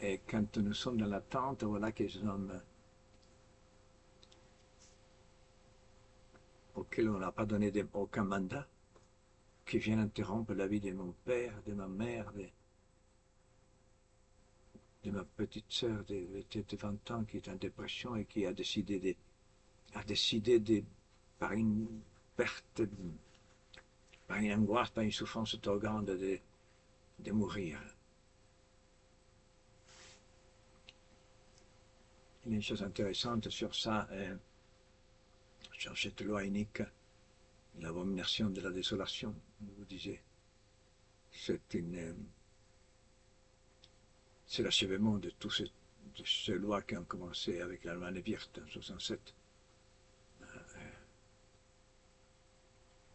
Et quand nous sommes dans l'attente, voilà que les hommes auxquels on n'a pas donné aucun mandat, qui viennent interrompre la vie de mon père, de ma mère, de ma petite sœur de 20 ans qui est en dépression et qui a décidé par une perte, par une angoisse, par une souffrance trop grande de mourir. Il y a une chose intéressante sur ça, sur cette loi unique, l'abomination de la désolation, vous disiez. C'est l'achèvement de toutes ces lois qui ont commencé avec la loi de Wirth en 67,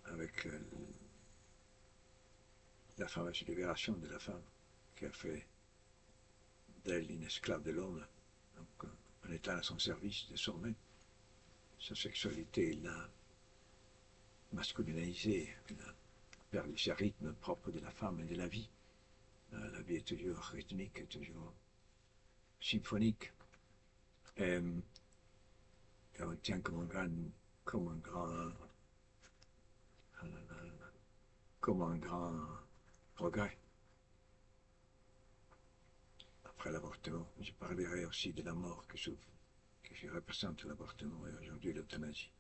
avec la fameuse libération de la femme qui a fait d'elle une esclave de l'homme, donc en étant à son service désormais. Sa sexualité l'a masculinisée, il a perdu ce rythme propre de la femme et de la vie. La vie est toujours rythmique, toujours symphonique. Et on tient comme un grand progrès. Après l'avortement, je parlerai aussi de la mort qui représente l'avortement et aujourd'hui l'euthanasie,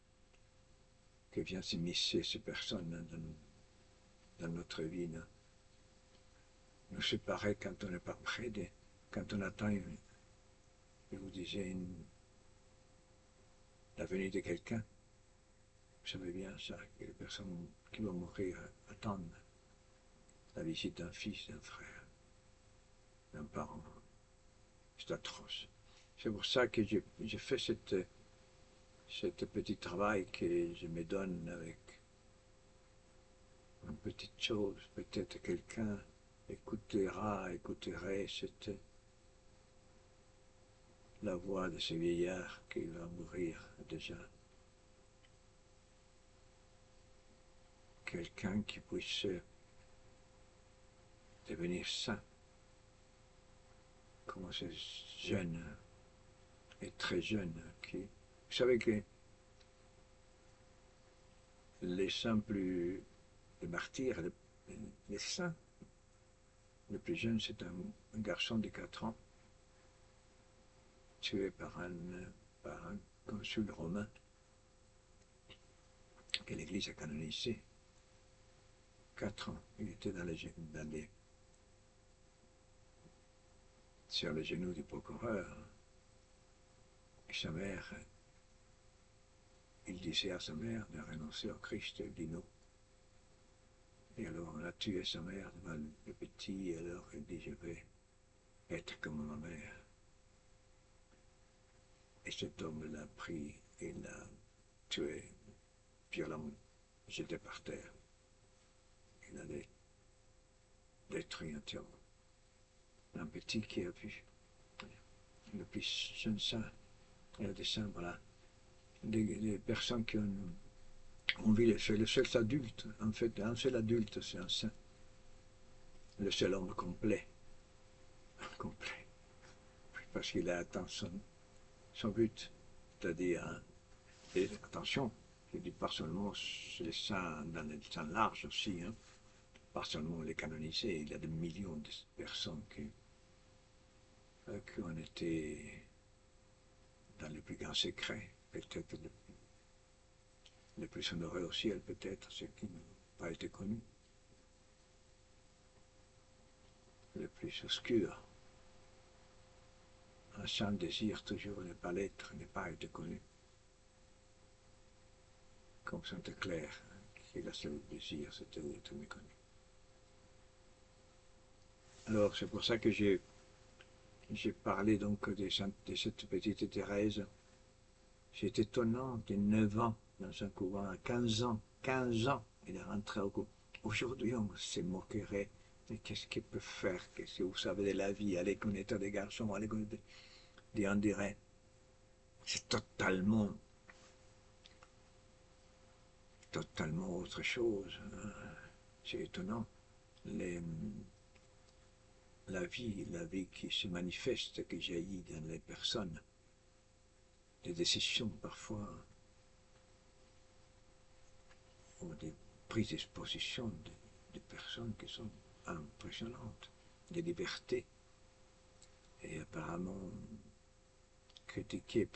qui vient s'immiscer ces personnes dans notre vie, nous séparer quand on n'est pas prêt, quand on attend, je vous disais, la venue de quelqu'un. Vous savez bien ça, que les personnes qui vont mourir attendent la visite d'un fils, d'un frère, d'un parent. C'est atroce. C'est pour ça que j'ai fait ce petit travail que je me donne avec une petite chose. Peut-être quelqu'un écouterait la voix de ce vieillard qui va mourir déjà. Quelqu'un qui puisse devenir saint, comme ces jeunes et très jeunes qui... Vous savez que les saints plus... les martyrs, les saints, le plus jeune, c'est un garçon de 4 ans, tué par un consul romain que l'Église a canonisé. 4 ans, il était sur les genoux du procureur. Et sa mère, il disait à sa mère de renoncer au Christ, elle dit non. Et alors on a tué sa mère devant le petit, et alors il dit je vais être comme ma mère. Et cet homme l'a pris et l'a tué violemment, jeté par terre. Il a détruit entièrement. Un petit qui a vu le plus jeune saint, et des saints, voilà, des personnes qui ont vu le seul adulte, en fait, un seul adulte, c'est un saint, le seul homme complet, parce qu'il a atteint son but, c'est-à-dire, et attention, je dis pas seulement les saints dans le sens large aussi, pas seulement les canonisés, il y a des millions de personnes qui ont été dans les plus grands secrets, peut-être les plus honorés au ciel, peut-être, ceux qui n'ont pas été connus, les plus obscurs. Un saint désire toujours ne pas l'être, ne pas être connu. Comme Saint Claire, qui a seul désir, c'était d'être méconnu. Alors, c'est pour ça que j'ai parlé donc de cette petite Thérèse. C'est étonnant, de 9 ans dans un couvent, à 15 ans, il est rentré au couvent. Aujourd'hui, on se moquerait, mais qu'est-ce qu'il peut faire? Qu'est-ce que vous savez de la vie? Allez connaître des garçons, allez connaître des... On dirait, c'est totalement autre chose. C'est étonnant. la vie qui se manifeste, qui jaillit dans les personnes, des décisions parfois, ou des prises de position de personnes qui sont impressionnantes, des libertés, et apparemment critiquées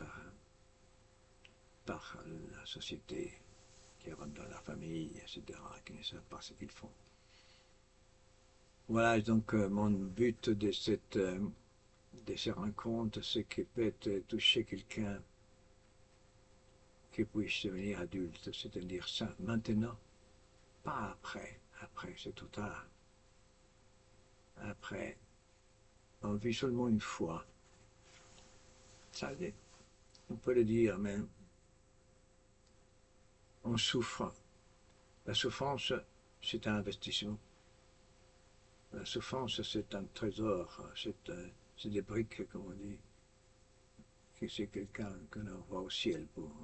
par la société qui abandonne la famille, etc., qui ne savent pas ce qu'ils font. Voilà donc mon but de ces rencontres, c'est que peut-être toucher quelqu'un qui puisse devenir adulte, c'est-à-dire ça maintenant, pas après. Après, c'est trop tard. Après, on vit seulement une fois. Ça, on peut le dire, mais on souffre. La souffrance, c'est un investissement. La souffrance, c'est un trésor. C'est des briques, comme on dit. Que c'est quelqu'un qu'on envoie au ciel pour.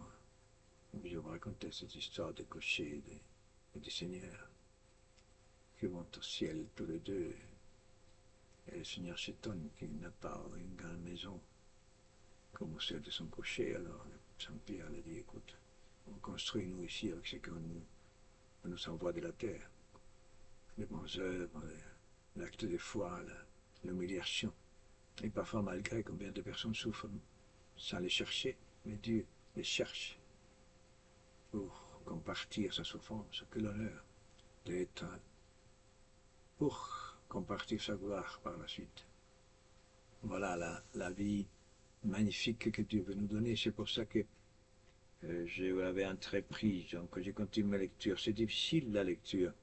Je vous racontais cette histoire de cochers et des seigneurs qui vont au ciel tous les deux. Et le seigneur s'étonne qu'il n'a pas une grande maison comme celle de son cocher. Alors Saint-Pierre lui dit, écoute, on construit nous ici avec ce qu'on nous envoie de la terre. Les bonnes œuvres, l'acte de foi, l'humiliation. Et parfois, malgré combien de personnes souffrent sans les chercher, mais Dieu les cherche pour compartir sa souffrance. Que l'honneur d'être pour compartir sa gloire par la suite. Voilà la vie magnifique que Dieu veut nous donner. C'est pour ça que je l'avais entrepris. Donc, j'ai continué ma lecture. C'est difficile la lecture.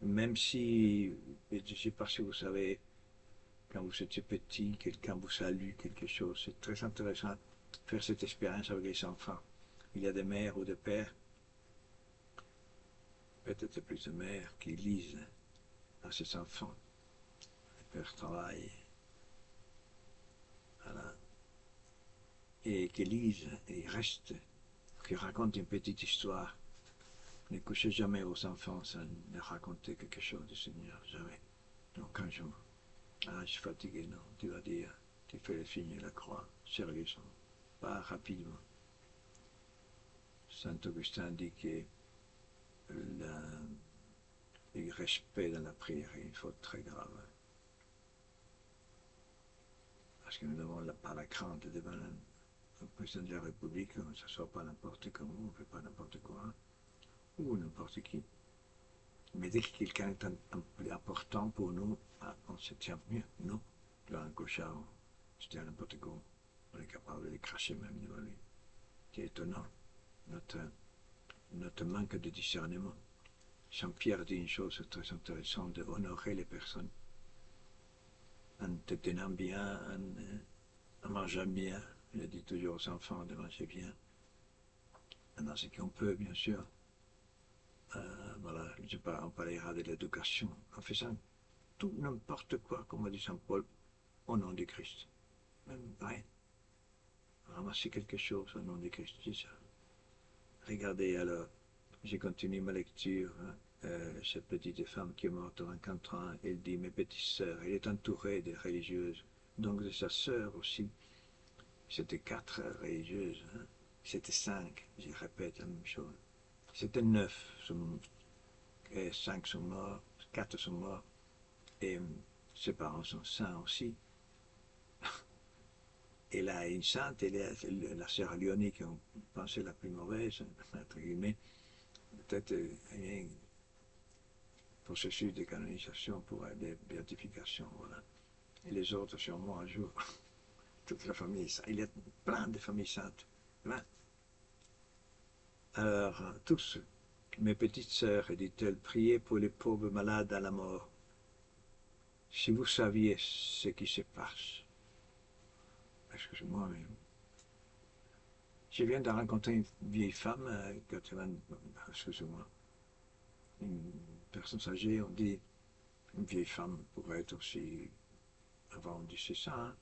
Même si, je ne sais pas si vous savez, quand vous étiez petit, quelqu'un vous salue, quelque chose. C'est très intéressant de faire cette expérience avec les enfants. Il y a des mères ou des pères, peut-être plus de mères, qui lisent à ses enfants. Les pères travaillent. Voilà. Et qui lisent et restent, qui racontent une petite histoire. Ne couchez jamais aux enfants sans leur raconter quelque chose du Seigneur, jamais. Donc un jour, je suis fatigué, non, tu vas dire, tu fais le signe de la croix, sérieusement, pas rapidement. Saint Augustin dit que le respect dans la prière est une faute très grave. Parce que nous n'avons pas la crainte devant le président de la République, on ne s'assoit pas n'importe comment, on ne fait pas n'importe quoi, ou n'importe qui. Mais dès que quelqu'un est important pour nous, on se tient mieux. Non, là, un cochard, c'était à n'importe quoi. On est capable de les cracher même devant lui. C'est étonnant, notre manque de discernement. Jean-Pierre dit une chose très intéressante, de honorer les personnes. En te tenant bien, en mangeant bien. Il a dit toujours aux enfants de manger bien. Dans ce qu'on peut, bien sûr. Voilà, on parlera de l'éducation en faisant tout, n'importe quoi, comme a dit Saint Paul, au nom de Christ. Même rien. Ramasser quelque chose au nom de Christ, c'est ça. Regardez alors, j'ai continué ma lecture. Cette petite femme qui est morte à 24 ans, elle dit, mes petites sœurs, elle est entourée de religieuses, donc de sa sœur aussi. C'était 4 religieuses, hein. C'était 5, je répète la même chose. C'était 9, 5 sont morts, 4 sont morts, et ses parents sont saints aussi. Et là, une sainte, elle est la sœur Léonie, qu'on pensait la plus mauvaise, entre guillemets, peut-être un processus de canonisation pour des béatifications, voilà. Et les autres, sûrement un jour, toute la famille, il y a plein de familles saintes. Plein. Alors, tous, mes petites sœurs, dit-elle, priez pour les pauvres malades à la mort. Si vous saviez ce qui se passe, excusez-moi, mais je viens de rencontrer une vieille femme, 80, excusez-moi, une personne âgée, on dit, une vieille femme pourrait être aussi, avant on dit c'est ça, hein,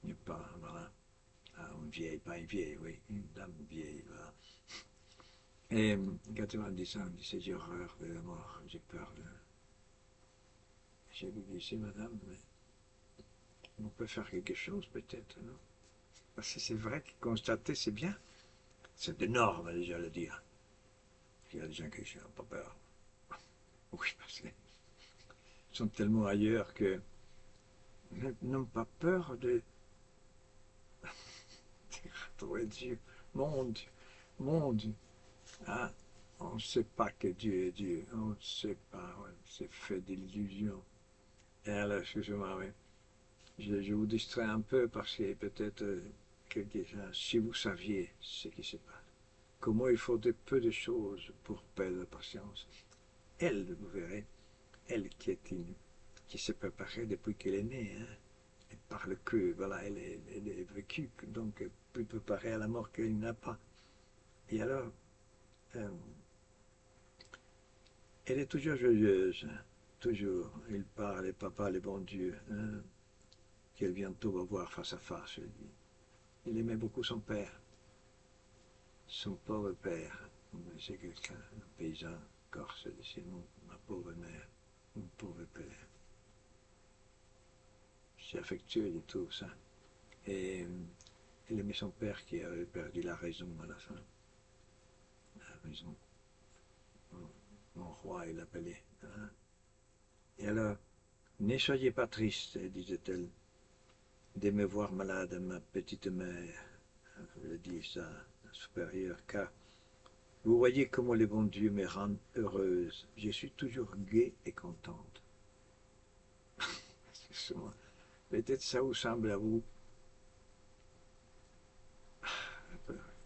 mais pas, voilà, une vieille, pas une vieille, oui, une dame vieille, voilà. Et 90 ans, on dit c'est j'ai horreur de la mort, j'ai peur de... J'ai vu ici, madame, mais On peut faire quelque chose peut-être, non? Parce que c'est vrai que constater, c'est bien. C'est de normes, déjà, le dire. Il y a des gens qui n'ont pas peur. Oui, parce qu'ils sont tellement ailleurs que n'ont pas peur de trouver Dieu. Mon Dieu, mon Dieu. Hein? On ne sait pas que Dieu est Dieu. On ne sait pas. On s'est fait d'illusions. Et alors, excusez-moi, oui. Je vous distrais un peu parce que peut-être quelqu'un, si vous saviez ce qui se passe, comment il faut de peu de choses pour perdre la patience. Elle, vous verrez, elle qui s'est préparée depuis qu'elle est née, hein, et par le que, voilà, elle est vécue, donc plus préparée à la mort qu'elle n'a pas. Et alors, euh, elle est toujours joyeuse, hein, toujours. Il parle, et papa, le bon Dieu, hein, qu'elle bientôt va voir face à face. Il aimait beaucoup son père, son pauvre père. C'est quelqu'un, un paysan corse, c'est ma pauvre mère, mon pauvre père. C'est affectueux et tout ça. Et il aimait son père qui avait perdu la raison à la fin. La raison. Mon roi, il l'appelait. Hein. Et alors, ne soyez pas triste, disait-elle, de me voir malade, ma petite mère. Je le dis ça, supérieur, car vous voyez comment le bon Dieu me rend heureuse. Je suis toujours gaie et contente. Peut-être ça vous semble à vous,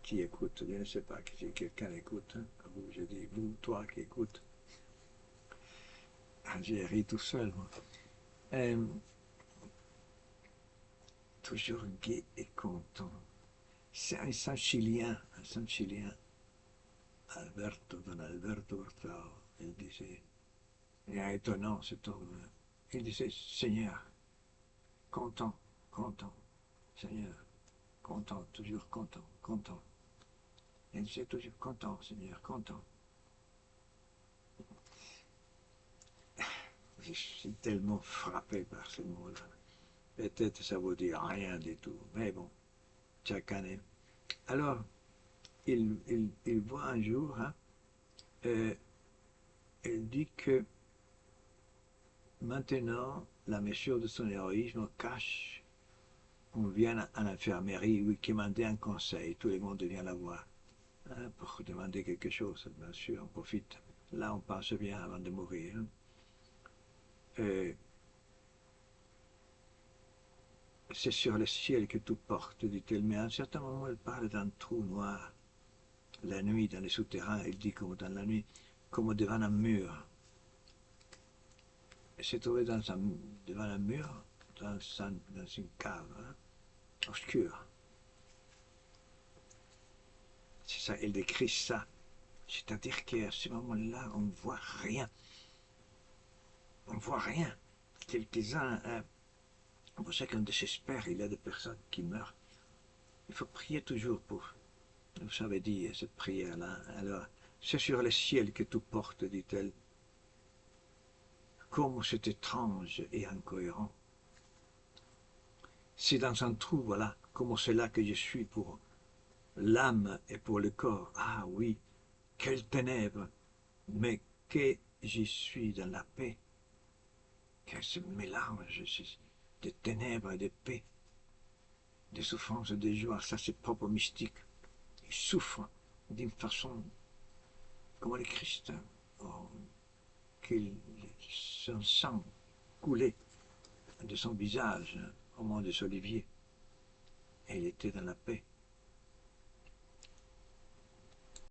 qui écoute, je ne sais pas si quelqu'un écoute, hein, à vous, je dis, vous, toi qui écoutes. Ah, j'ai ri tout seul, moi. Toujours gai et content. C'est un Saint Chilien, Alberto, Don Alberto Hurtado, il disait, et étonnant cet homme, il disait, Seigneur, content, content, Seigneur, content, toujours content, content. Il disait toujours content, Seigneur, content. Je suis tellement frappé par ces mots-là. Peut-être ça vous dit rien du tout, mais bon, chacun est. Alors, il voit un jour, hein, il dit que maintenant, la mesure de son héroïsme cache. On vient à l'infirmerie, oui, qui demandait un conseil, tout le monde vient la voir, hein, pour demander quelque chose, bien sûr, on profite. Là, on pense bien avant de mourir. Hein. C'est sur le ciel que tout porte, dit-elle, mais à un certain moment, elle parle d'un trou noir. La nuit, dans les souterrains, elle dit comme dans la nuit, comme devant un mur. Elle s'est trouvée devant un mur, dans une cave, hein, obscure. C'est ça, elle décrit ça. C'est-à-dire qu'à ce moment-là, on ne voit rien. On ne voit rien. Quelques-uns, hein, pour ça qu'on désespère, il y a des personnes qui meurent. Il faut prier toujours pour. Vous avez dit cette prière-là. Alors, c'est sur le ciel que tout porte, dit-elle. Comme c'est étrange et incohérent. C'est dans un trou, voilà, comme c'est là que je suis pour l'âme et pour le corps. Ah oui, quelle ténèbres, mais que j'y suis dans la paix. Quel ce mélange de ténèbres et de paix, de souffrance et de joie, ça c'est propre mystique. Il souffre d'une façon comme le Christ, oh, qu'il son sang coulait de son visage au moment des oliviers. Et il était dans la paix.